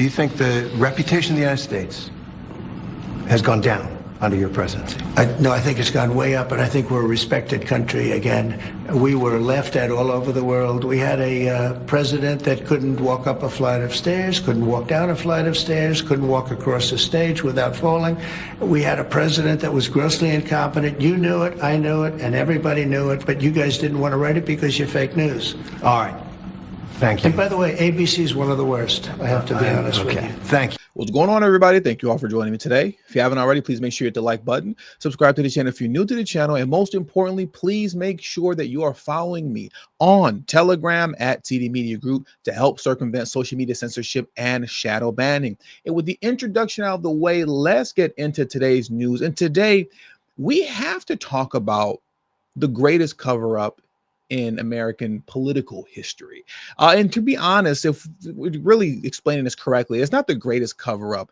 you think the reputation of the United States has gone down under your presidency? No, I think it's gone way up, and I think we're a respected country again. We were laughed at all over the world. We had a president that couldn't walk up a flight of stairs, couldn't walk down a flight of stairs, couldn't walk across the stage without falling. We had a president that was grossly incompetent. You knew it, I knew it, and everybody knew it, but you guys didn't want to write it because you're fake news. All right. Thank you. And by the way, ABC is one of the worst. I have to be honest with you. Thank you. What's going on, everybody? Thank you all for joining me today. If you haven't already, please make sure you hit the like button, subscribe to the channel if you're new to the channel, and most importantly, please make sure that you are following me on Telegram at TD Media Group to help circumvent social media censorship and shadow banning. And with the introduction out of the way, let's get into today's news. And today, we have to talk about the greatest cover-up in American political history. And to be honest, if we're really explaining this correctly, it's not the greatest cover-up.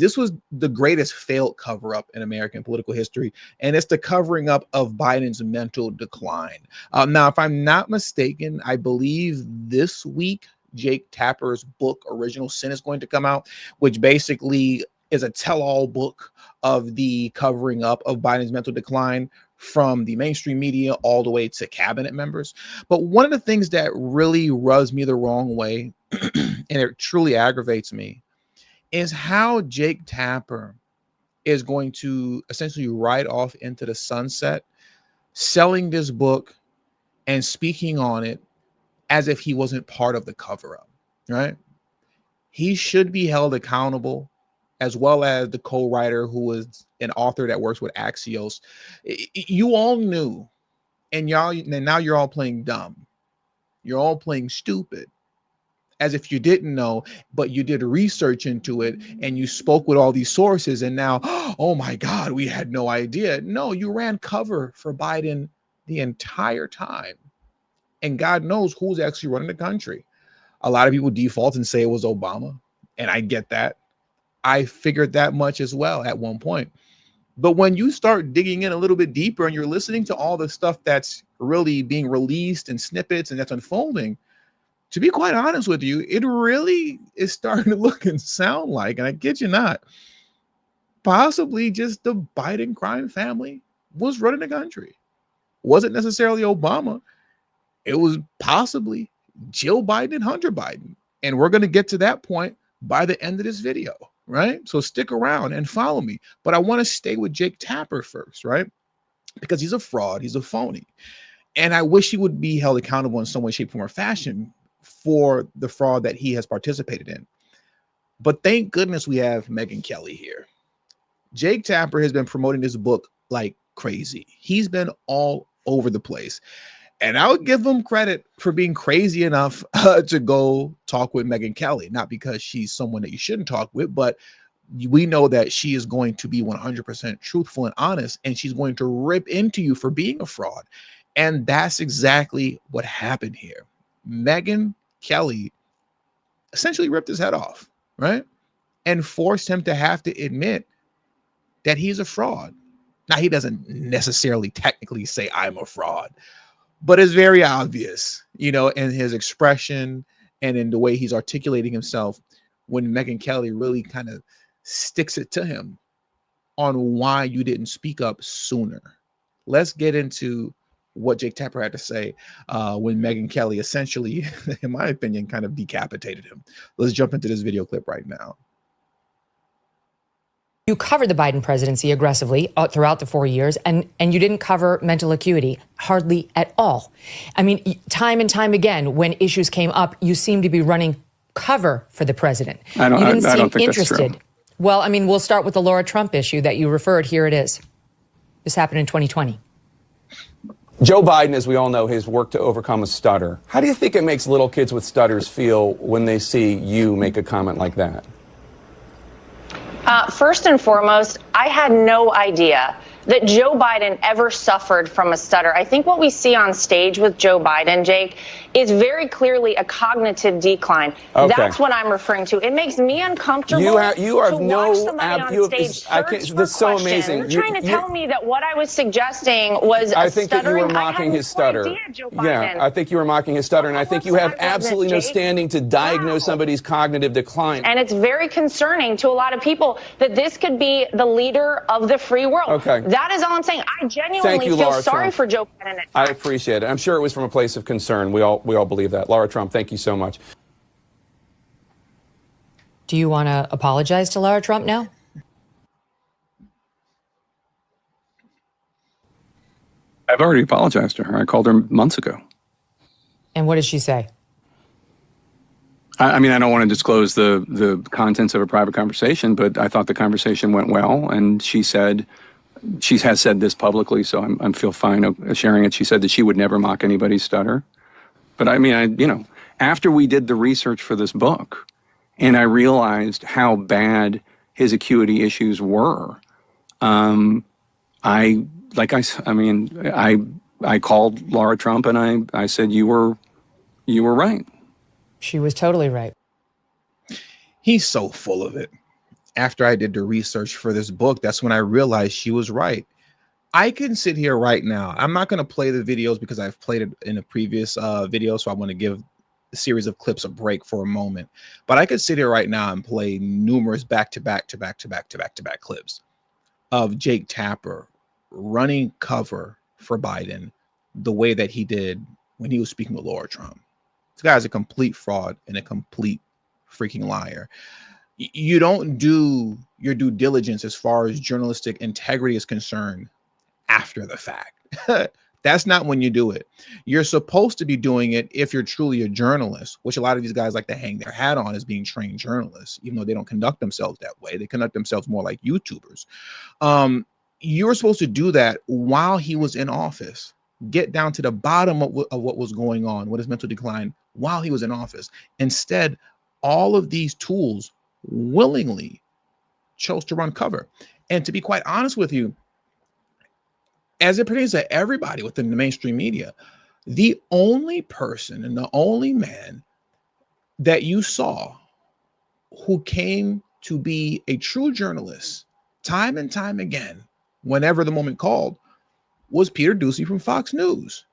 This was the greatest failed cover-up in American political history, and it's the covering up of Biden's mental decline. Now, if I'm not mistaken, I believe this week, Jake Tapper's book, Original Sin, is going to come out, which basically is a tell-all book of the covering up of Biden's mental decline from the mainstream media all the way to cabinet members. But one of the things that really rubs me the wrong way, and it truly aggravates me, is how Jake Tapper is going to essentially ride off into the sunset, selling this book and speaking on it as if he wasn't part of the cover-up, right? He should be held accountable, as well as the co-writer who is an author that works with Axios. You all knew, and now you're all playing dumb. You're all playing stupid, as if you didn't know, but you did research into it, and you spoke with all these sources, and now, oh my God, we had no idea. No, you ran cover for Biden the entire time, and God knows who's actually running the country. A lot of people default and say it was Obama, and I get that. I figured that much as well at one point. But when you start digging in a little bit deeper and you're listening to all the stuff that's really being released and snippets and that's unfolding, to be quite honest with you, it really is starting to look and sound like, and I kid you not, possibly just the Biden crime family was running the country. It wasn't necessarily Obama. It was possibly Jill Biden and Hunter Biden. And we're going to get to that point by the end of this video. Right? So stick around and follow me. But I want to stay with Jake Tapper first, right? Because he's a fraud. He's a phony. And I wish he would be held accountable in some way, shape, form, or fashion for the fraud that he has participated in. But thank goodness we have Megyn Kelly here. Jake Tapper has been promoting this book like crazy. He's been all over the place. And I would give him credit for being crazy enough to go talk with Megyn Kelly, not because she's someone that you shouldn't talk with, but we know that she is going to be 100% truthful and honest, and she's going to rip into you for being a fraud. And that's exactly what happened here. Megyn Kelly essentially ripped his head off, right? And forced him to have to admit that he's a fraud. Now, he doesn't necessarily technically say I'm a fraud, but it's very obvious, you know, in his expression and in the way he's articulating himself when Megyn Kelly really kind of sticks it to him on why you didn't speak up sooner. Let's get into what Jake Tapper had to say when Megyn Kelly essentially, in my opinion, kind of decapitated him. Let's jump into this video clip right now. You covered the Biden presidency aggressively throughout the 4 years, and you didn't cover mental acuity hardly at all. I mean, time and time again, when issues came up, you seem to be running cover for the president. I don't think interested. That's true. Well, I mean, we'll start with the Lara Trump issue that you referred. Here it is. This happened in 2020. Joe Biden, as we all know, has worked to overcome a stutter. How do you think it makes little kids with stutters feel when they see you make a comment like that? First and foremost, I had no idea that Joe Biden ever suffered from a stutter. I think what we see on stage with Joe Biden, Jake, is very clearly a cognitive decline. Okay. That's what I'm referring to. It makes me uncomfortable You are to no watch somebody on stage I can't, search for this is so questions. amazing. You're trying to tell me that what I was suggesting was I a think that you stuttering. were mocking his stutter. Idea, Joe Yeah, Biden. I think you were mocking his stutter, and I think you have I wasn't, absolutely no Jake. standing to diagnose somebody's cognitive decline. And it's very concerning to a lot of people that this could be the leader of the free world. Okay. That is all I'm saying. I genuinely feel Lara sorry Trump. for Joe Biden. I appreciate it. I'm sure it was from a place of concern. We all believe that. Lara Trump, thank you so much. Do you want to apologize to Lara Trump now? I've already apologized to her. I called her months ago. And what did she say? I mean, I don't want to disclose the contents of a private conversation, but I thought the conversation went well. And she has said this publicly, so I feel fine sharing it. She said that she would never mock anybody's stutter. But I mean, after we did the research for this book, and I realized how bad his acuity issues were, I called Lara Trump and I said, you were right. She was totally right. He's so full of it. After I did the research for this book, that's when I realized she was right. I can sit here right now. I'm not going to play the videos because I've played it in a previous video, so I want to give a series of clips a break for a moment. But I could sit here right now and play numerous back-to-back clips of Jake Tapper running cover for Biden the way that he did when he was speaking with Lara Trump. This guy's a complete fraud and a complete freaking liar. You don't do your due diligence as far as journalistic integrity is concerned after the fact. That's not when you do it. You're supposed to be doing it if you're truly a journalist, which a lot of these guys like to hang their hat on as being trained journalists, even though they don't conduct themselves that way. They conduct themselves more like YouTubers. You were supposed to do that while he was in office. Get down to the bottom of what was going on, what his mental decline while he was in office. Instead, all of these tools willingly chose to run cover. And to be quite honest with you, as it pertains to everybody within the mainstream media, the only person and the only man that you saw who came to be a true journalist time and time again, whenever the moment called, was Peter Doocy from Fox News.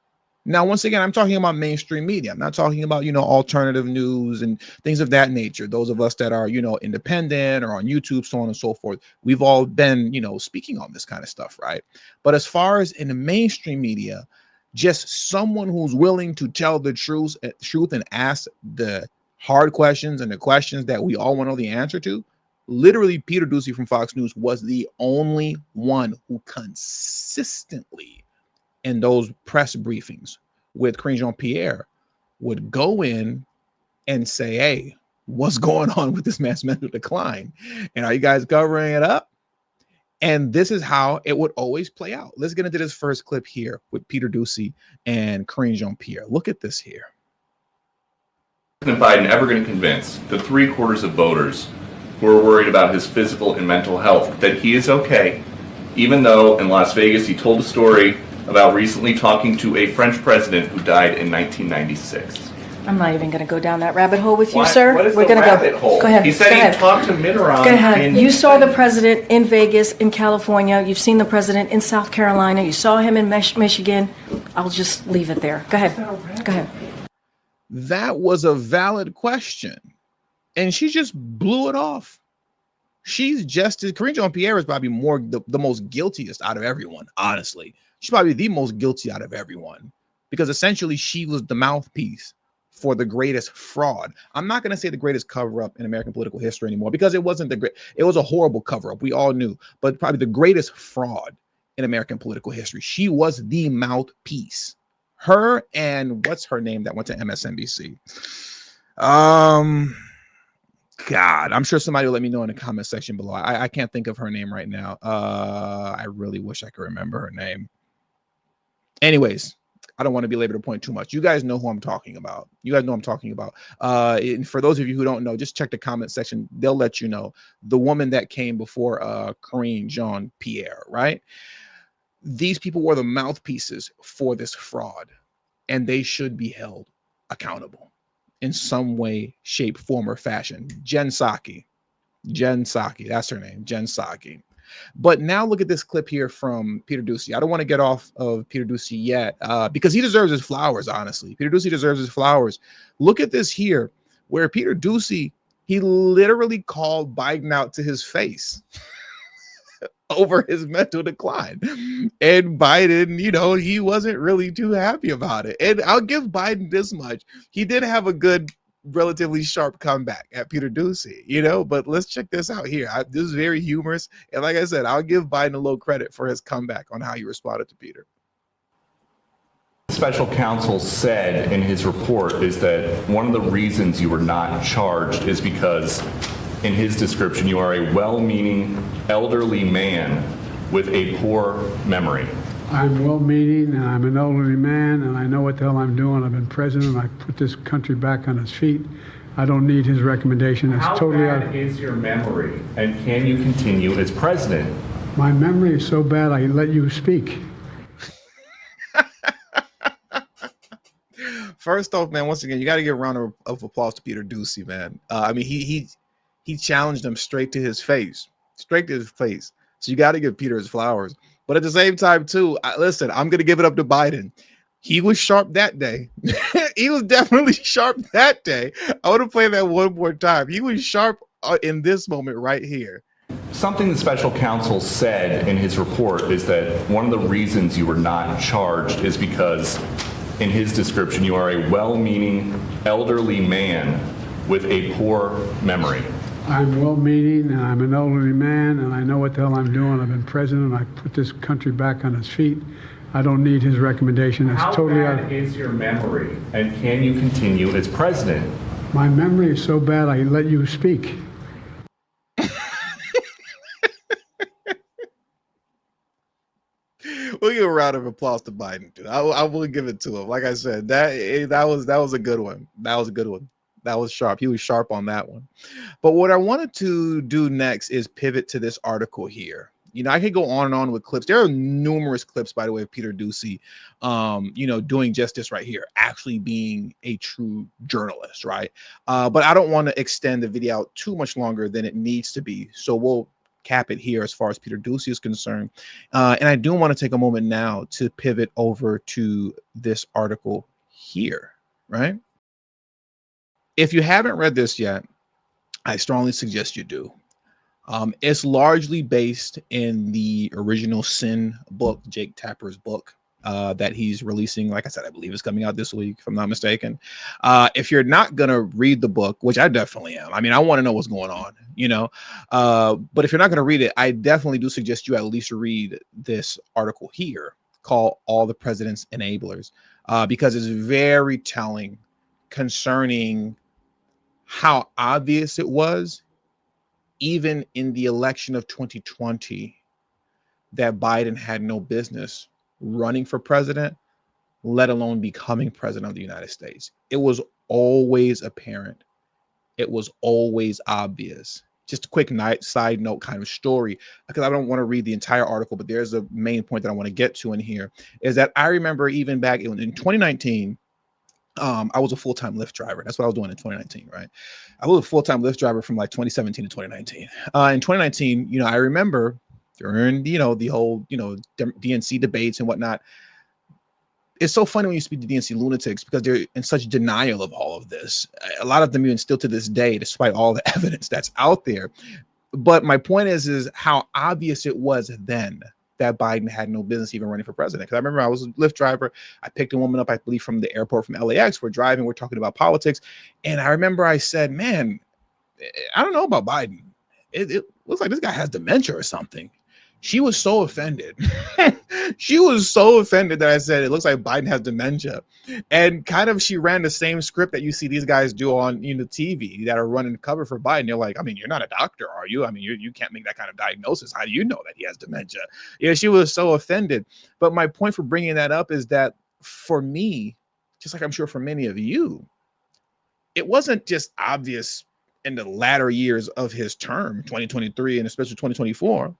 Now, once again, I'm talking about mainstream media. I'm not talking about, alternative news and things of that nature. Those of us that are, independent or on YouTube, so on and so forth. We've all been, speaking on this kind of stuff, right? But as far as in the mainstream media, just someone who's willing to tell the truth and ask the hard questions and the questions that we all want to know the answer to. Literally, Peter Doocy from Fox News was the only one who consistently in those press briefings with Karine Jean-Pierre would go in and say, hey, what's going on with this man's mental decline? And are you guys covering it up? And this is how it would always play out. Let's get into this first clip here with Peter Doocy and Karine Jean-Pierre. Look at this here. President Biden ever going to convince the 3/4 of voters who are worried about his physical and mental health that he is okay, even though in Las Vegas he told a story about recently talking to a French president who died in 1996. I'm not even going to go down that rabbit hole with you, What? sir. What is We're the going rabbit to hole? go ahead. He said go he ahead. talked to Mitterrand. Go ahead. You saw the president in Vegas, in California. You've seen the president in South Carolina. You saw him in Michigan. I'll just leave it there. Go ahead. Go ahead. That was a valid question. And she just blew it off. She's just as Karine Jean-Pierre is probably the most guiltiest out of everyone, honestly. She's probably the most guilty out of everyone because essentially she was the mouthpiece for the greatest fraud. I'm not going to say the greatest cover up in American political history anymore because it wasn't it was a horrible cover up. We all knew, but probably the greatest fraud in American political history. She was the mouthpiece. Her and what's her name that went to MSNBC? God, I'm sure somebody will let me know in the comment section below. I can't think of her name right now. I really wish I could remember her name. Anyways, I don't want to belabor the point too much. You guys know who I'm talking about. You guys know what I'm talking about. And for those of you who don't know, just check the comment section. They'll let you know. The woman that came before Karine Jean-Pierre, right? These people were the mouthpieces for this fraud, and they should be held accountable in some way, shape, form, or fashion. Jen Psaki, that's her name, Jen Psaki. But now look at this clip here from Peter Doocy. I don't want to get off of Peter Doocy yet because he deserves his flowers, honestly. Peter Doocy deserves his flowers. Look at this here where Peter Doocy, he literally called Biden out to his face over his mental decline. And Biden, you know, he wasn't really too happy about it. And I'll give Biden this much. He did have a good, relatively sharp comeback at Peter Doocy, you know, but let's check this out here. This is very humorous. And like I said, I'll give Biden a little credit for his comeback on how he responded to Peter. Special counsel said in his report is that one of the reasons you were not charged is because, in his description, you are a well-meaning elderly man with a poor memory. I'm well-meaning, and I'm an elderly man, and I know what the hell I'm doing. I've been president. I put this country back on its feet. I don't need his recommendation. It's totally out. How bad is your memory, and can you continue as president? My memory is so bad, I let you speak. First off, man, once again, you got to give a round of applause to Peter Doocy, man. I mean, he challenged him straight to his face. So you got to give Peter his flowers. But at the same time, too, listen, I'm going to give it up to Biden. He was sharp that day. He was definitely sharp that day. I want to play that one more time. He was sharp in this moment right here. Something the special counsel said in his report is that one of the reasons you were not charged is because, in his description, you are a well-meaning elderly man with a poor memory. I'm well-meaning, and I'm an elderly man, and I know what the hell I'm doing. I've been president. I put this country back on its feet. I don't need his recommendation. It's totally out. How bad is your memory, and can you continue as president? My memory is so bad, I let you speak. We'll give a round of applause to Biden, too. I will give it to him. Like I said, that was a good one. That was a good one. That was sharp. He was sharp on that one. But what I wanted to do next is pivot to this article here. You know, I could go on and on with clips. There are numerous clips, by the way, of Peter Doocy, you know, doing just this right here, actually being a true journalist, right? But I don't want to extend the video out too much longer than it needs to be. So we'll cap it here as far as Peter Doocy is concerned. And I do want to take a moment now to pivot over to this article here, right? If you haven't read this yet, I strongly suggest you do. It's largely based in the original Sin book, Jake Tapper's book, that he's releasing. Like I said, I believe it's coming out this week, if I'm not mistaken. If you're not going to read the book, which I definitely am, I mean, I want to know what's going on, you know, but if you're not going to read it, I definitely do suggest you at least read this article here called All the President's Enablers, because it's very telling concerning how obvious it was, even in the election of 2020, that Biden had no business running for president, let alone becoming president of the United States. It was always apparent. It was always obvious. Just a quick side note kind of story, because I don't want to read the entire article, but there's a main point that I want to get to in here, is that I remember even back in 2019, I was a full-time Lyft driver. That's what I was doing in 2019, right? I was a full-time Lyft driver from like 2017 to 2019. In 2019, you know, I remember during, you know, the whole, you know, DNC debates and whatnot. It's so funny when you speak to DNC lunatics because they're in such denial of all of this. A lot of them even still to this day, despite all the evidence that's out there. But my point is how obvious it was then that Biden had no business even running for president. Because I remember I was a Lyft driver. I picked a woman up, I believe, from the airport from LAX. We're driving, we're talking about politics. And I remember I said, man, I don't know about Biden. It looks like this guy has dementia or something. She was so offended. She was so offended that I said, it looks like Biden has dementia. And kind of she ran the same script that you see these guys do on, you know, TV that are running cover for Biden. You're like, I mean, you're not a doctor, are you? I mean, you can't make that kind of diagnosis. How do you know that he has dementia? Yeah, she was so offended. But my point for bringing that up is that for me, just like I'm sure for many of you, it wasn't just obvious in the latter years of his term, 2023 and especially 2024.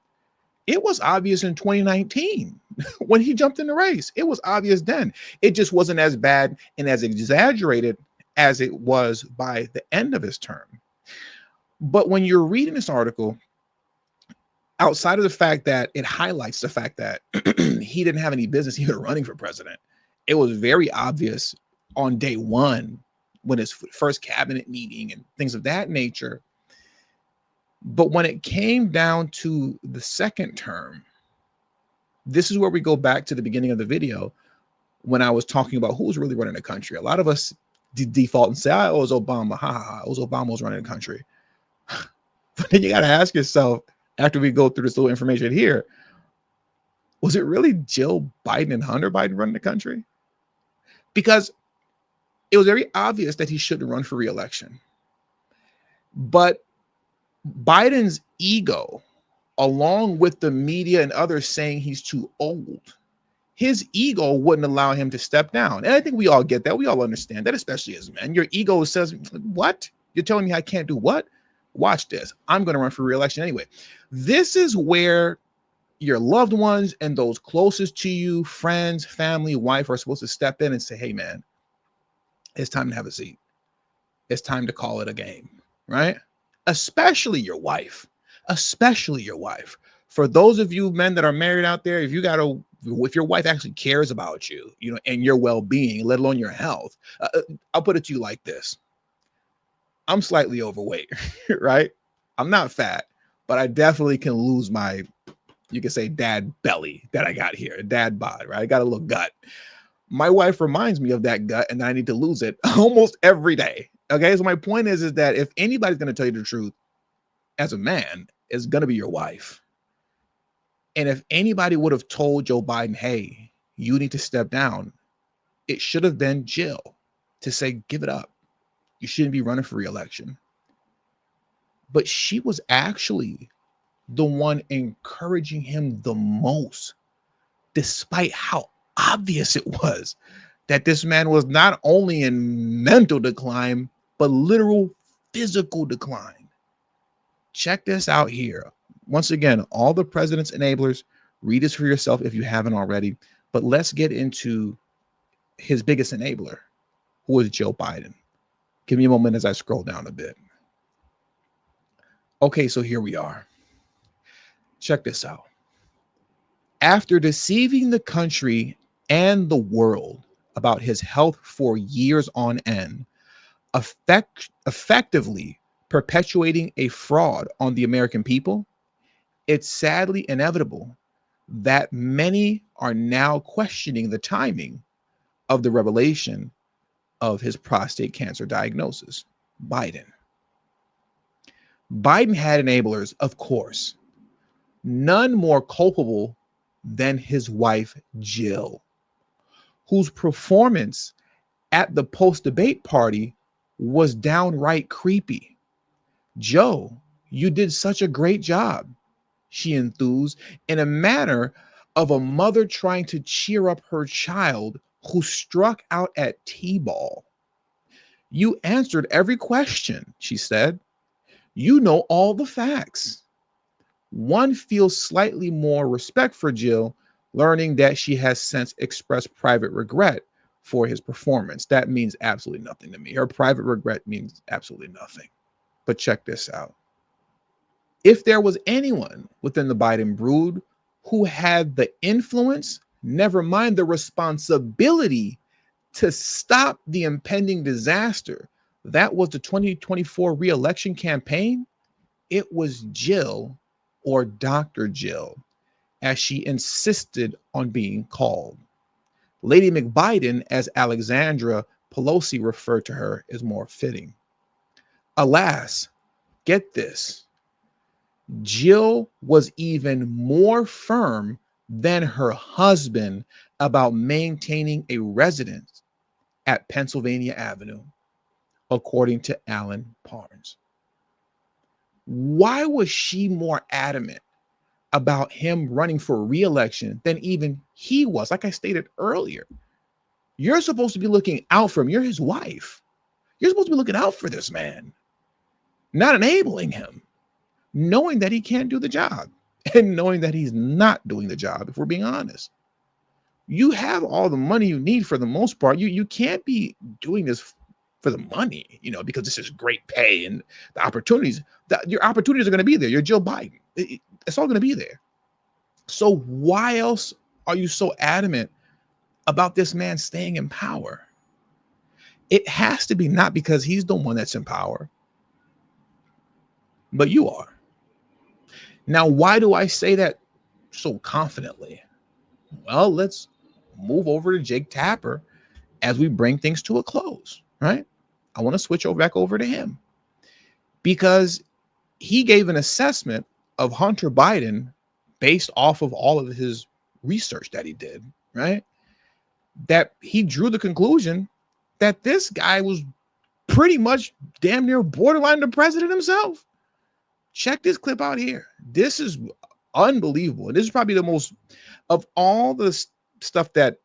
It was obvious in 2019 when he jumped in the race. It was obvious then. It just wasn't as bad and as exaggerated as it was by the end of his term. But when you're reading this article, outside of the fact that it highlights the fact that he didn't have any business even running for president, it was very obvious on day one when his first cabinet meeting and things of that nature. But when it came down to the second term, this is where we go back to the beginning of the video when I was talking about who was really running the country. A lot of us default and say, oh, it was Obama. Ha ha ha. It was Obama was running the country. But then you got to ask yourself, after we go through this little information here, was it really Jill Biden and Hunter Biden running the country? Because it was very obvious that he shouldn't run for re-election. But Biden's ego, along with the media and others saying he's too old, his ego wouldn't allow him to step down. And I think we all get that. We all understand that, especially as men. Your ego says, what? You're telling me I can't do what? Watch this. I'm going to run for re-election anyway. This is where your loved ones and those closest to you, friends, family, wife, are supposed to step in and say, hey, man, it's time to have a seat. It's time to call it a game, right? Especially your wife. Especially your wife. For those of you men that are married out there, if your wife actually cares about you, and your well-being, let alone your health, I'll put it to you like this. I'm slightly overweight, right? I'm not fat, but I definitely can lose my, you can say, dad belly that I got here, dad bod, right? I got a little gut. My wife reminds me of that gut, and I need to lose it almost every day. Okay, so my point is that if anybody's going to tell you the truth as a man, it's going to be your wife. And if anybody would have told Joe Biden, hey, you need to step down, it should have been Jill to say, give it up. You shouldn't be running for re-election. But she was actually the one encouraging him the most, despite how obvious it was that this man was not only in mental decline, but literal physical decline. Check this out here. Once again, all the president's enablers, read this for yourself if you haven't already. But let's get into his biggest enabler, who is Joe Biden. Give me a moment as I scroll down a bit. Okay, so here we are. Check this out. After deceiving the country and the world about his health for years on end, effectively perpetuating a fraud on the American people, it's sadly inevitable that many are now questioning the timing of the revelation of his prostate cancer diagnosis. Biden had enablers, of course, none more culpable than his wife, Jill, whose performance at the post-debate party was downright creepy. Joe, you did such a great job, she enthused, in a manner of a mother trying to cheer up her child who struck out at T-ball. You answered every question, she said. You know all the facts. One feels slightly more respect for Jill, learning that she has since expressed private regret for his performance. That means absolutely nothing to me. Her private regret means absolutely nothing. But check this out. If there was anyone within the Biden brood who had the influence, never mind the responsibility, to stop the impending disaster that was the 2024 re-election campaign, it was Jill, or Dr. Jill, as she insisted on being called. Lady McBiden, as Alexandra Pelosi referred to her, is more fitting. Alas, get this, Jill was even more firm than her husband about maintaining a residence at Pennsylvania Avenue, according to Alan Parnes. Why was she more adamant about him running for re-election than even he was? Like I stated earlier, you're supposed to be looking out for him. You're his wife. You're supposed to be looking out for this man, not enabling him, knowing that he can't do the job. and knowing that he's not doing the job, if we're being honest. You have all the money you need for the most part. You can't be doing this for the money, because this is great pay and the opportunities. Your opportunities are going to be there. You're Joe Biden. It's all going to be there. So why else are you so adamant about this man staying in power? It has to be not because he's the one that's in power, but you are. Now, why do I say that so confidently? Well, let's move over to Jake Tapper as we bring things to a close, right? I want to switch back over to him because he gave an assessment of Hunter Biden based off of all of his research that he did, right? That he drew the conclusion that this guy was pretty much damn near borderline the president himself. Check this clip out here. This is unbelievable. And this is probably the most of all the stuff that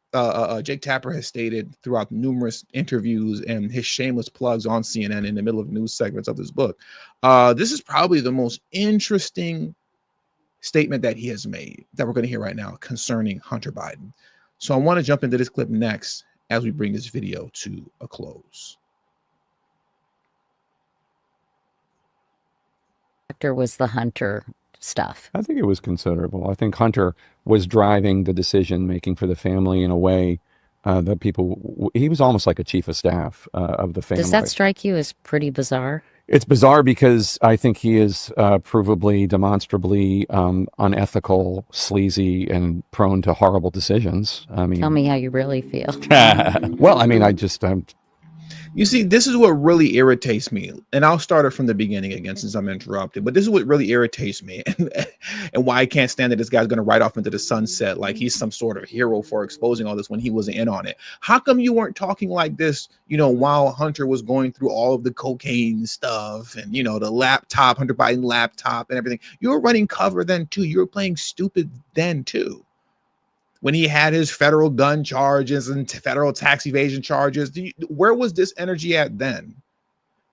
Jake Tapper has stated throughout numerous interviews and his shameless plugs on CNN in the middle of news segments of his book. This is probably the most interesting statement that he has made that we're going to hear right now concerning Hunter Biden. So I want to jump into this clip next as we bring this video to a close. Was the Hunter stuff? I think it was considerable. I think Hunter was driving the decision making for the family in a way that he was almost like a chief of staff of the family. Does that strike you as pretty bizarre? It's bizarre because I think he is provably, demonstrably unethical, sleazy, and prone to horrible decisions. I mean, tell me how you really feel. Well, I mean, You see, this is what really irritates me. And I'll start it from the beginning again since I'm interrupted. But this is what really irritates me and why I can't stand that this guy's going to ride off into the sunset like he's some sort of hero for exposing all this when he wasn't in on it. How come you weren't talking like this, while Hunter was going through all of the cocaine stuff and, the laptop, Hunter Biden laptop and everything? You were running cover then, too. You were playing stupid then, too. When he had his federal gun charges and federal tax evasion charges, where was this energy at then?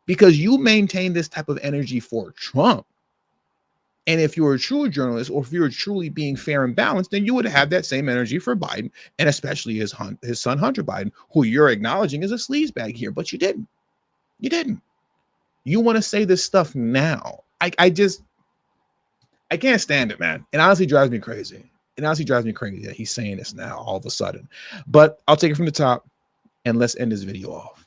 Because you maintain this type of energy for Trump. And if you were a true journalist, or if you were truly being fair and balanced, then you would have that same energy for Biden, and especially his son, Hunter Biden, who you're acknowledging is a sleazebag here, but you didn't. You didn't. You want to say this stuff now. I can't stand it, man. It honestly drives me crazy. It honestly drives me crazy that he's saying this now all of a sudden. But I'll take it from the top and let's end this video off.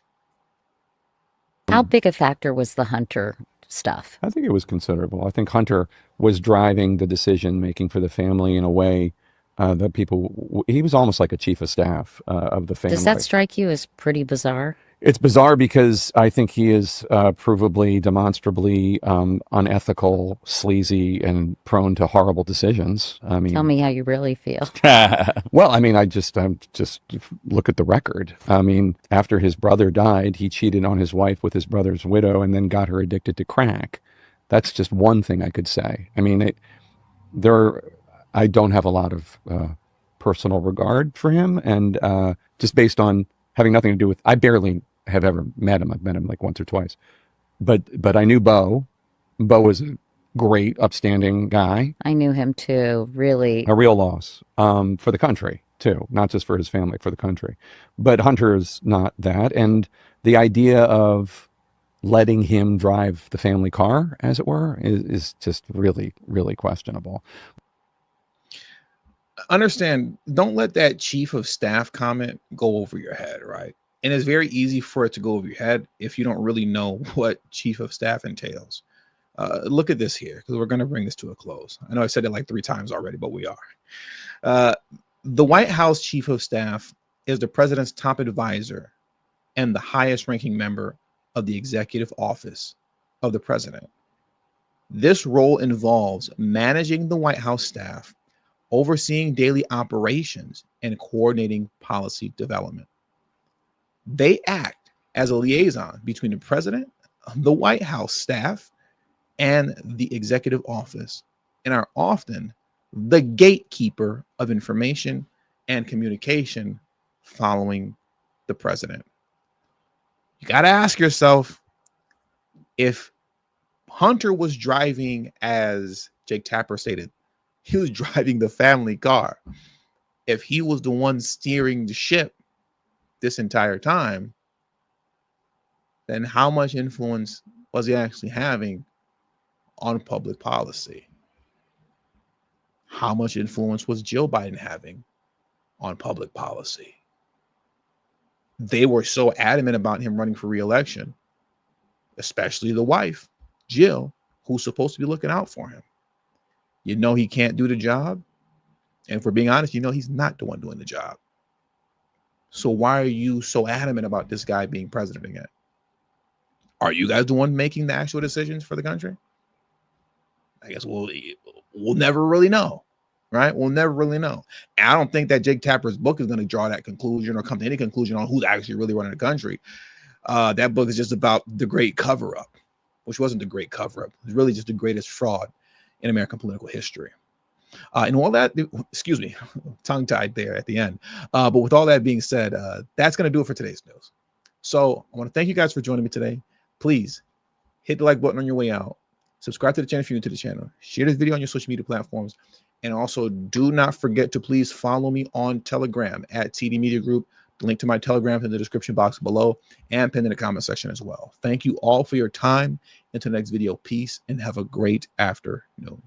How big a factor was the Hunter stuff? I think it was considerable. I think Hunter was driving the decision making for the family in a way that he was almost like a chief of staff of the family. Does that strike you as pretty bizarre? It's bizarre because I think he is provably, demonstrably unethical, sleazy, and prone to horrible decisions. I mean, tell me how you really feel. Well, I mean, just look at the record. I mean, after his brother died, he cheated on his wife with his brother's widow and then got her addicted to crack. That's just one thing I could say. I mean, I don't have a lot of personal regard for him, and just based on having nothing to do with, I barely have ever met him. I've met him like once or twice, but I knew Bo. Bo was a great, upstanding guy. I knew him too. Really, a real loss for the country too, not just for his family, for the country. But Hunter is not that, and the idea of letting him drive the family car, as it were, is just really, really questionable. Understand, don't let that chief of staff comment go over your head, right? And it's very easy for it to go over your head if you don't really know what chief of staff entails. Look at this here, because we're going to bring this to a close. I know I've said it like 3 times already, but we are. The White House chief of staff is the president's top advisor and the highest ranking member of the executive office of the president. This role involves managing the White House staff, overseeing daily operations, and coordinating policy development. They act as a liaison between the president, the White House staff, and the executive office, and are often the gatekeeper of information and communication following the president. You got to ask yourself, if Hunter was driving, as Jake Tapper stated, He was driving the family car. If he was the one steering the ship this entire time, then how much influence was he actually having on public policy? How much influence was Joe Biden having on public policy? They were so adamant about him running for re-election, especially the wife, Jill, who's supposed to be looking out for him. You know he can't do the job. And for being honest, you know he's not the one doing the job. So why are you so adamant about this guy being president again? Are you guys the one making the actual decisions for the country? I guess we'll never really know, right? We'll never really know. And I don't think that Jake Tapper's book is going to draw that conclusion or come to any conclusion on who's actually really running the country. That book is just about the great cover-up, which wasn't the great cover-up. It was really just the greatest fraud in American political history. And all that, excuse me, tongue-tied there at the end. But with all that being said, that's going to do it for today's news. So I want to thank you guys for joining me today. Please hit the like button on your way out. Subscribe to the channel if you're new to the channel. Share this video on your social media platforms. And also do not forget to please follow me on Telegram at TD Media Group. The link to my Telegram is in the description box below and pinned in the comment section as well. Thank you all for your time. Until the next video, peace and have a great afternoon.